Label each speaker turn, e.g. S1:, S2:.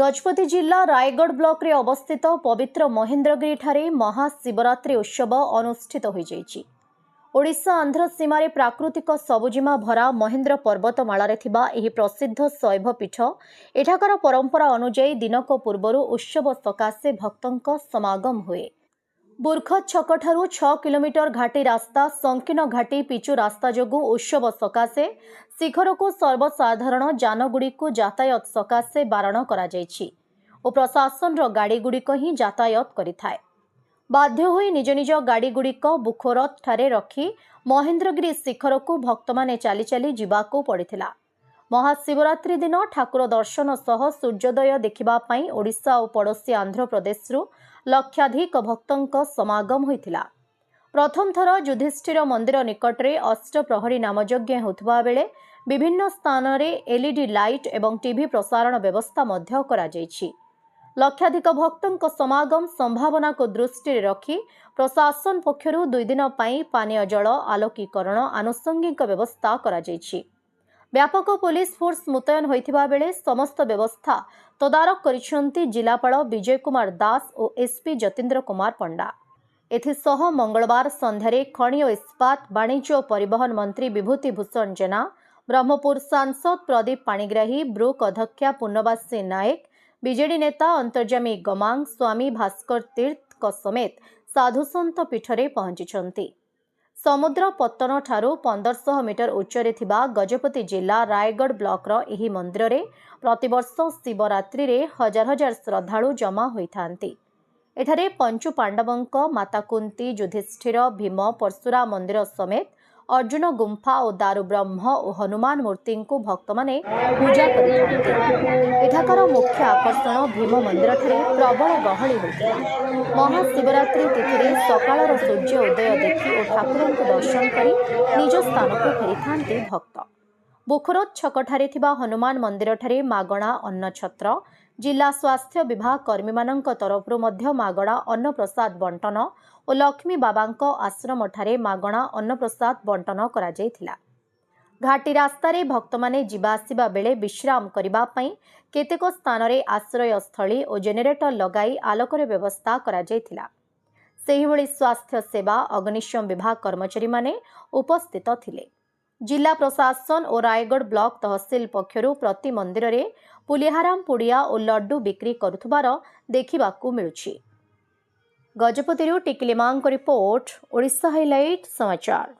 S1: गजपति जिला रायगढ़ ब्लॉक रे अवस्थित पवित्र महेंद्रगिरी ठारे महाशिवरात्रि उत्सव अनुष्ठित हो जाइछि। ओडिशा आंध्र सीमार प्राकृतिक सबुजिमा भरा महेंद्र पर्वतमाला थिबा एही प्रसिद्ध शैव पीठ एठाकर परंपरा अनुଯାयी दिनक पूर्वर उत्सव सकाशे भक्तों समागम हुए। बुर्खद छक ठारू 6 किलोमीटर घाटी रास्ता संकीर्ण घाटी पिचु रास्ता जोगु उत्सव सकाशे शिखर को सर्वसाधारण जानगुड़ी को यातायात सकाशे बारण करा जायछि और प्रशासन रो गाड़ी गुड़िक ही यातायात करिथाय। बाध्य होई निज निज गाड़ी गुड़िक बुखोरत ठारे रखी महेंद्रगिरी शिखर को भक्त माने चाली चाली जिबाको पड़िथिला। महाशिवरात्रि दिन ठाकुर दर्शन सह सूर्योदय देखिबा पई ओडिशा और पड़ोसी आंध्र प्रदेश लक्षाधिक भक्तों समागम होइथिला। प्रथम थर युधिष्ठिर मंदिर निकटरे अष्टप्रहरी नामयज्ञ होथबा बेले विभिन्न स्थान रे एलईडी लाइट एवं टीवी प्रसारण व्यवस्था मध्य करा जायछि। लक्षाधिक भक्तों समागम संभावना को दृष्टि रखी प्रशासन पक्षरु 2 दिन पई पानीय जल आलोकीकरण आनुषंगिक व्यवस्था करा जायछि। व्यापक पुलिस फोर्स मुतयन होइथिबा बेले समस्त व्यवस्था तदारक करिसेंती जिलापाल विजय कुमार दास और एसपी जतीन्द्र कुमार पंडा। एथिसह मंगलवार संध्यारे खनि और इस्पात वाणिज्य और परिवहन मंत्री विभूति भूषण जेना, ब्रह्मपुर सांसद प्रदीप पाणिग्राही, ब्रुक अध्यक्षा पूर्णवासी नायक, बीजेडी नेता अंतर्जामी गमांग, स्वामी भास्कर तीर्थ समेत साधुसंत पीठरे पहुंची। समुद्र पत्तन ठारू 1500 मीटर उच्चरे थिबा गजपति जिला रायगढ़ ब्लॉक एही मंदिर रे प्रतिवर्ष शिवरात्रि रे हजार हजार श्रद्धालु जमा होइथांती। एठारे पंचु पांडवों माता कुंती, युधिष्ठिर, भीम, परशुराम मंदिर समेत अर्जुन गुंफा और दारु ब्रह्म और हनुमान मूर्ति को भक्त माने पूजा करिथांती। एठाकर मुख्य आकर्षण भीम मंदिर ठारे प्रबल गहली होइथिला। महाशिवरात्रि तिथि सकाळर सूर्य उदय देखि और ठाकुर को दर्शन करी निज स्थान को फेरिथांती भक्त। बुखरोद छकठारे थिबा हनुमान मंदिर ठारे मागणा अन्न छत्र, जिला स्वास्थ्य विभाग कर्मी मानक तरफरु मध्य मागणा अन्न प्रसाद बंटन और लक्ष्मी बाबांक आश्रम ठारे मागणा अन्न प्रसाद बंटन करा जायथिला। घाटी रास्ता रे भक्त माने जिबा आसिबा बेले विश्राम करिबा पई केतेक स्थान रे आश्रय स्थली और जेनेरेटर लगाई आलोकर व्यवस्था करा जायथिला। सेहिभଳି स्वास्थ्य सेवा अग्निशम विभाग कर्मचारी माने उपस्थित थिले। जिला प्रशासन और रायगढ़ ब्लॉक तहसील पक्षरु प्रति मंदिर रे पुलिहाराम पुड़िया और लड्डू बिक्री करुथबार देखिबाकू मिलुछि। गजपतिरु टिकलिमांक रिपोर्ट, ओडिशा हाइलाइट समाचार।